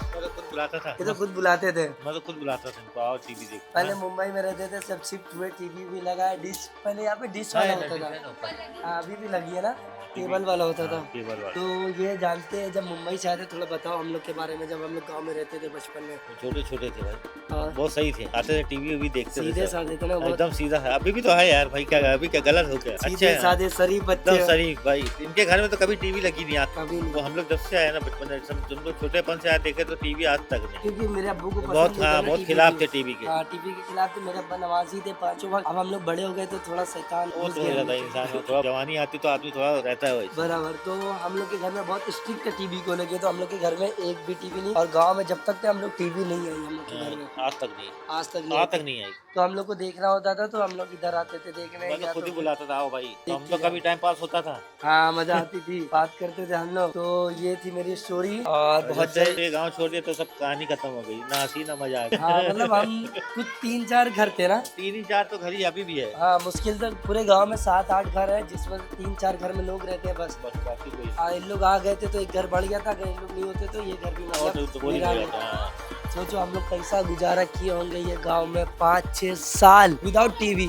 मैं तो खुद बुलाता था। ये तो खुद बुलाते थे। मैं तो खुद बुलाता था इनको, आओ टीवी देख। पहले मुंबई में रहते थे, सब शिफ्ट हुए, टीवी भी लगा है। डिश पहले यहाँ पे डिश वाला होता था। हाँ अभी भी लगी है ना, केबल वाला होता था। केबल वाला। तो ये जानते हैं जब मुंबई से आए थे, थोड़ा बताओ हम लोग के बारे में। जब हम लोग गाँव में रहते थे बचपन में, छोटे छोटे थे भाई, हाँ बहुत सही थे। आते थे टीवी भी देखते थे, सीधे साधे थे ना, बहुत एकदम सीधा है। अभी भी तो है यार भाई, क्या अभी क्या गलत हो गया? सीधे साधे शरीफ बच्चे, एकदम शरीफ भाई। इनके घर में तो कभी टीवी लगी नहीं आज। कभी नहीं। वो हम लोग जब से आए ना बचपन में, जब लोग छोटेपन से आए देखे तो टीवी आज तक नहीं। क्योंकि मेरे अब्बू को बहुत पसंद नहीं था ना बहुत TV खिलाफ की। थे टीवी के। हाँ टीवी के खिलाफ थे। मेरे अब्बा नमाजी थे 5 वक्त। अब हम लोग बड़े हो गए तो थोड़ा शैतान वो तो हो जाता है इंसान में, थोड़ा जवानी आती तो आदमी थोड़ा रहता है वैसे। बराबर। तो हम लोग के घर में बहुत स्ट्रिक्ट है टीवी को लेके। तो हम लोग के घर में एक भी टीवी नहीं, और गांव में जब तक थे हम लोग टीवी नहीं आई हम लोग के घर में, आज तक नहीं, आज तक आज तक नहीं आई। तो हम लोग को देखना होता था, तो हम लोग इधर आते थे देखने। मैं तो खुद ही बुलाता था, आओ भाई। तो हम एक तो कभी टाइम पास होता था। हाँ मजा आती थी, बात करते थे हम लोग। तो ये थी मेरी स्टोरी। और बहुत जब ये गांव छोड़ दिया तो सब कहानी खत्म हो गई, ना हंसी ना मजा आ गया। हाँ मतलब हम कुछ 3-4 घर थे ना, 3-4 तो घर ही अभी भी है। हाँ मुश्किल से पूरे गांव में 7-8 घर है, जिसमें 3-4 घर में लोग रहते हैं बस। बाकी कोई हाँ इन लोग आ गए थे तो एक घर बढ़ गया था, अगर इन लोग नहीं होते तो ये घर भी तो बोल ही मेरा नहीं नहीं। जाता। सोचो हम लोग कैसा गुजारा किए होंगे ये गांव में 5-6 साल विदाउट टीवी।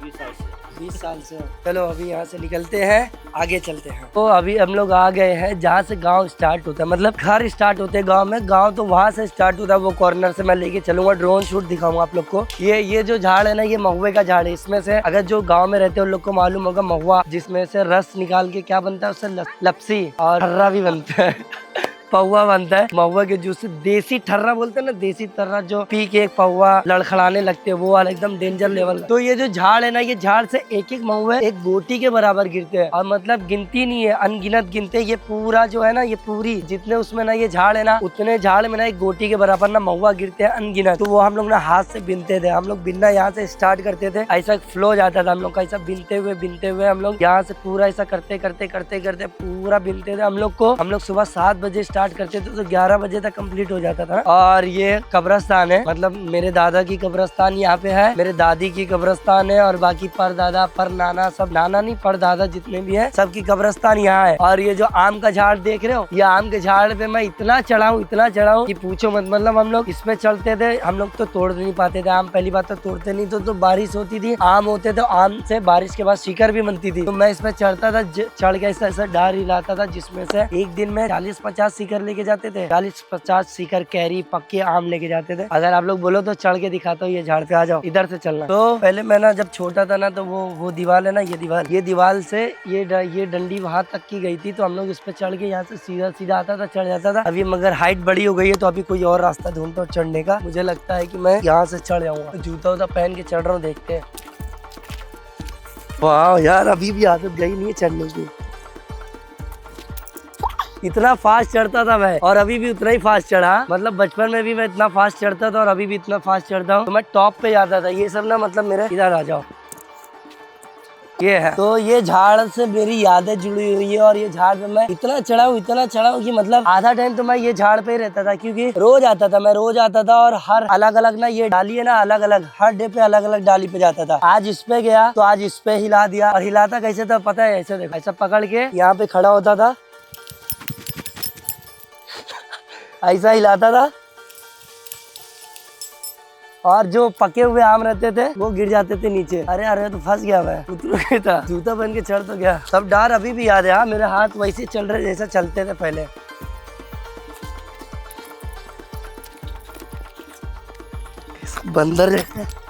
20 साल से 20 साल से। चलो अभी यहाँ से निकलते हैं, आगे चलते हैं। तो अभी हम लोग आ गए हैं जहाँ से गांव स्टार्ट होता है, मतलब घर स्टार्ट होते हैं गांव में। गांव तो वहाँ से स्टार्ट होता है, वो कॉर्नर से मैं लेके चलूंगा, ड्रोन शूट दिखाऊंगा आप लोग को। ये जो झाड़ है ना, ये महुए का झाड़ है। इसमें से अगर जो गाँव में रहते हैं उन लोग को मालूम होगा, महुआ जिसमें से रस निकाल के क्या बनता है, उससे लपसी और ठर्रा भी बनता है पौवा बनता है महुआ के जूस से। देसी ठर्रा बोलते हैं ना, देसी ठर्रा जो पी के एक पौवा लड़खड़ाने लगते हैं, वो वाला एकदम डेंजर लेवल। तो ये जो झाड़ है ना, ये झाड़ से एक महुआ एक गोटी के बराबर गिरते हैं, और मतलब गिनती नहीं है, अनगिनत गिनते हैं। ये पूरा जो है ना, ये पूरी जितने उसमें ना ये झाड़ है ना, उतने झाड़ में ना एक गोटी के बराबर ना महुआ गिरते हैं अनगिनत। तो वो हम लोग ना हाथ से बिनते थे। हम लोग बिनना यहाँ से स्टार्ट करते थे, ऐसा फ्लो जाता था हम लोग का, ऐसा बिनते हुए हम लोग यहाँ से पूरा ऐसा करते करते पूरा बिनते थे। हम लोग सुबह 7 बजे स्टार्ट करते थे तो 11 बजे तक कंप्लीट हो जाता था। और ये कब्रिस्तान है, मतलब मेरे दादा की कब्रिस्तान यहाँ पे है, मेरे दादी की कब्रिस्तान है, और बाकी परदादा पर नाना सब, नाना नहीं परदादा जितने भी है सबकी कब्रिस्तान यहाँ है। और ये जो आम का झाड़ देख रहे हो, ये आम के झाड़ पे मैं इतना चढ़ा हूँ कि पूछो मत। मतलब हम लोग इस पे चढ़ते थे, हम लोग तो तोड़ नहीं पाते थे आम, पहली बात तो तोड़ते नहीं तो बारिश होती थी, आम होते तो आम से बारिश के बाद शिकर भी बनती थी। तो मैं इस पे चढ़ता था, चढ़ के ऐसा डार हिलाता था जिसमें से एक दिन में 40-50 शिकर लेके जाते थे, 40-50 शिकर कैरी पक्के आम लेके जाते थे। अगर आप लोग बोलो तो चढ़ के दिखाता हूँ, ये झाड़ पे आ जाओ, इधर से चलना। तो पहले मैं ना जब छोटा था ना तो वो दीवार है ना, ये दीवार से ये डंडी वहां तक की गई थी, तो हम लोग इस पे चढ़ के यहाँ से सीधा आता था, चढ़ जाता था। अभी मगर हाइट बड़ी हो गई है तो अभी कोई और रास्ता ढूंढता हूँ चढ़ने का। मुझे लगता है कि मैं यहाँ से चढ़ जाऊंगा, जूता वूता पहन के चढ़ रहा हूँ, देखते हैं। वाह यार, अभी भी आदत गई नहीं है चढ़ने की। इतना फास्ट चढ़ता था मैं, और अभी भी उतना ही फास्ट चढ़ा। मतलब बचपन में भी मैं इतना फास्ट चढ़ता था और अभी भी इतना फास्ट चढ़ता हूँ। तो मैं टॉप पे जाता था। ये सब ना मतलब मेरे, इधर आ जाओ, ये है। तो ये झाड़ से मेरी यादें जुड़ी हुई है, और ये झाड़ पे मैं इतना चढ़ा हूँ कि मतलब आधा टाइम तो मैं ये झाड़ पे ही रहता था, क्योंकि रोज आता था और हर अलग अलग ना ये डाली है ना, अलग अलग हर डे पे अलग अलग डाली पे जाता था। आज इस पे गया तो आज इस पे हिला दिया। और हिलाता कैसे था पता है? ऐसे देखो, ऐसा पकड़ के यहाँ पे खड़ा होता था, ऐसा हिलाता था, और जो पके हुए आम रहते थे वो गिर जाते थे नीचे। अरे तो फंस गया मैं, उतर गया था, जूता पहन के चढ़ तो गया। सब डर अभी भी याद है। हाँ, मेरे हाथ वैसे चल रहे जैसा चलते थे पहले। बंदर जैसे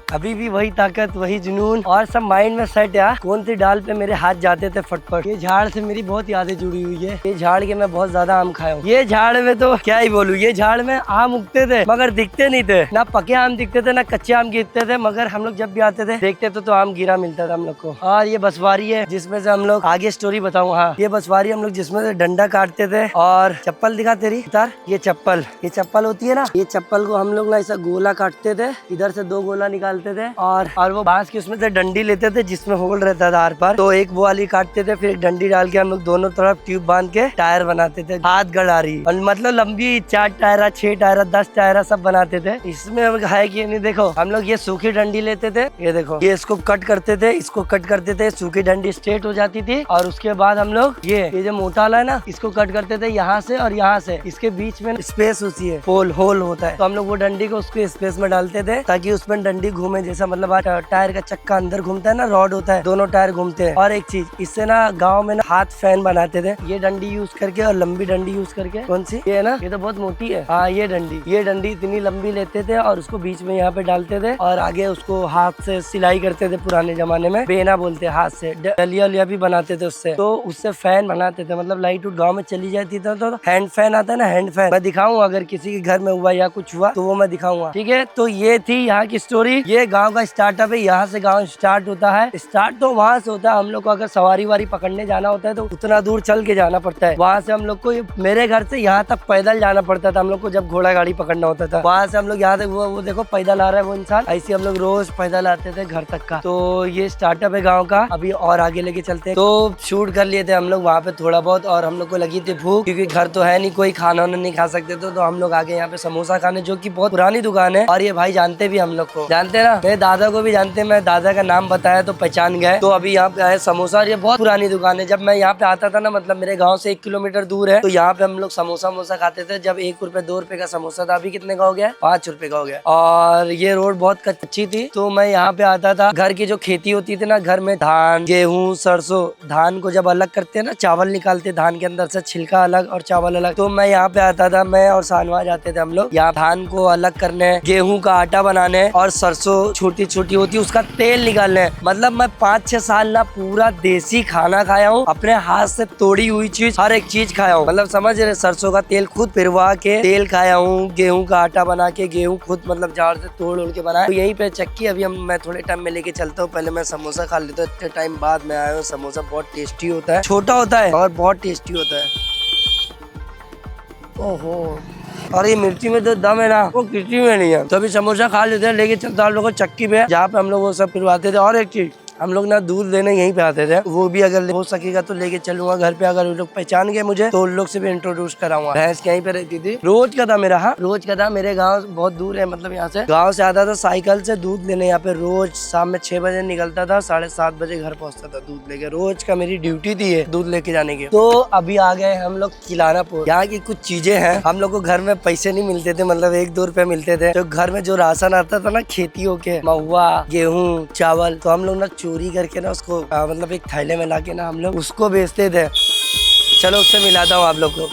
अभी भी वही ताकत, वही जुनून, और सब माइंड में सेट है। कौन सी डाल पे मेरे हाथ जाते थे फटफट। ये झाड़ से मेरी बहुत यादें जुड़ी हुई है। ये झाड़ के मैं बहुत ज्यादा आम खाया हूँ। ये झाड़ में तो क्या ही बोलूं, ये झाड़ में आम उगते थे मगर दिखते नहीं थे, ना पके आम दिखते थे ना कच्चे आम गिरते थे। मगर हम लोग जब भी आते थे देखते थे तो आम गिरा मिलता था हम लोग को। और ये बसवारी है जिसमें से हम लोग आगे स्टोरी बताऊँ। हाँ, ये बसवारी हम लोग जिसमें से डंडा काटते थे। और चप्पल दिखा तेरी उतार, ये चप्पल होती है ना, ये चप्पल को हम लोग ना ऐसा गोला काटते थे, इधर से 2 गोला निकालते थे, और वो बांस की उसमें से डंडी लेते थे जिसमें होल रहता था आर पार। तो एक वो वाली काटते थे, फिर एक डंडी डाल के हम लोग दोनों तरफ ट्यूब बांध के टायर बनाते थे, हाथ गड़ारी, और मतलब लंबी 4 टायरा 6 टायरा 10 टायरा सब बनाते थे। इसमें है कि नहीं, देखो हम लोग ये सूखी डंडी लेते थे, ये देखो, ये इसको कट करते थे, इसको कट करते थे, सूखी डंडी स्ट्रेट हो जाती थी। और उसके बाद हम लोग ये जो मोटा वाला है ना, इसको कट करते थे यहाँ से और यहाँ से, इसके बीच में स्पेस होती है, होल होता है। तो हम लोग वो डंडी को उसके स्पेस में डालते थे ताकि उसमें डंडी घूमे, जैसा मतलब टायर का चक्का अंदर घूमता है ना, रॉड होता है, दोनों टायर घूमते हैं। और एक चीज, इससे ना गांव में ना हाथ फैन बनाते थे, ये डंडी यूज करके, और लंबी डंडी यूज करके। कौन सी? ये है ना, ये तो बहुत मोटी है। हाँ, ये डंडी इतनी लंबी लेते थे और उसको बीच में यहाँ पे डालते थे, और आगे उसको हाथ से सिलाई करते थे। पुराने जमाने में बेना बोलते, हाथ से डलिया भी बनाते थे उससे। तो उससे फैन बनाते थे, मतलब लाइट उठ गाँव में चली जाती थी तो हैंड फैन आता है ना, हैंड फैन। मैं दिखाऊंगा अगर किसी के घर में हुआ या कुछ हुआ तो वो मैं दिखाऊंगा, ठीक है। तो ये थी यहाँ की स्टोरी। ये गाँव का स्टार्टअप है, यहाँ से गांव स्टार्ट होता है। स्टार्ट तो वहाँ से होता है। हम लोग को अगर सवारी वारी पकड़ने जाना होता है तो उतना दूर चल के जाना पड़ता है। वहाँ से हम लोग को, मेरे घर से यहाँ तक पैदल जाना पड़ता था हम लोग को, जब घोड़ा गाड़ी पकड़ना होता था। वहाँ से हम लोग यहाँ तक, वो देखो पैदल आ रहा है वो इंसान, ऐसे हम लोग रोज पैदल आते थे घर तक का। तो ये स्टार्टअप है गाँव का। अभी और आगे लेके चलते हैं। तो शूट कर लिए थे हम लोग वहाँ पे थोड़ा बहुत, और हम लोग को लगी थी भूख, क्योंकि घर तो है नहीं, कोई खाना नहीं खा सकते थे। तो हम लोग आगे यहाँ पे समोसा खाने, जो की बहुत पुरानी दुकान है। और ये भाई जानते भी हम लोग को, जानते ना, मेरे दादा को भी जानते। मैं दादा का नाम बताया तो पहचान गए। तो अभी यहाँ पे आए समोसा, और ये बहुत पुरानी दुकान है। जब मैं यहाँ पे आता था ना, मतलब मेरे गांव से 1 किलोमीटर दूर है, तो यहाँ पे हम लोग समोसा खाते थे। जब 1 रुपए 2 रुपए का समोसा था, अभी कितने का हो गया? 5 रुपए का हो गया। और ये रोड बहुत कच्ची थी, तो मैं यहाँ पे आता था। घर की जो खेती होती थी ना, घर में धान, गेहूँ, सरसों, धान को जब अलग करते हैं ना, चावल निकालते धान के अंदर से, छिलका अलग और चावल अलग। तो मैं यहाँ पे आता था, मैं और सानवा जाते थे हम लोग यहाँ धान को अलग करने, गेहूँ का आटा बनाने, और सरसों छोटी छोटी होती है उसका तेल निकालने। मतलब मैं 5-6 साल ना पूरा देसी खाना खाया हूँ, अपने हाथ से तोड़ी हुई चीज, हर एक चीज खाया हूँ। मतलब समझ रहे, सरसों का तेल खुद पिरवा के तेल खाया हूँ, गेहूं का आटा बना के, गेहूं खुद मतलब झाड़ से तोड़ के बनाया। तो यहीं पे चक्की अभी मैं थोड़े टाइम में लेके चलता हूँ। पहले मैं समोसा खा लेता हूँ, इतने टाइम बाद मैं आया हूँ। समोसा बहुत टेस्टी होता है, छोटा होता है और बहुत टेस्टी होता है। ओहो, और ये मिर्ची में तो दम है ना, वो किसी में नहीं है। तो अभी समोसा खा लेते हैं, लेके चलता हम लोग को चक्की पे, जहाँ पे हम लोग वो सब पिरवाते थे। और एक चीज, हम लोग ना दूध लेने यहीं पे आते थे, वो भी अगर हो सकेगा तो लेके चलूंगा घर पे। अगर वो लोग पहचान गए मुझे तो उन लोग से भी इंट्रोड्यूस कराऊंगा। भैंस यहीं पे रहती थी, रोज का था मेरा। हाँ रोज का था, मेरे गाँव बहुत दूर है, मतलब यहाँ से गाँव से आता था साइकिल से दूध लेने यहाँ पे। रोज शाम में 6 बजे निकलता था, 7:30 बजे घर पहुँचता था दूध लेके। रोज का मेरी ड्यूटी थी ये दूध लेके जाने की। तो अभी आ गए हम लोग किलारापुर। यहाँ की कुछ चीजें हैं, हम लोग को घर में पैसे नहीं मिलते थे, मतलब 1-2 रुपए मिलते थे। तो घर में जो राशन आता था ना खेतियों के, महुआ, गेहूं, चावल, तो हम लोग ना चोरी करके ना उसको मतलब एक थैले में लाके ना हम लोग उसको बेचते थे। चलो उससे मिलाता हूँ आप लोग को।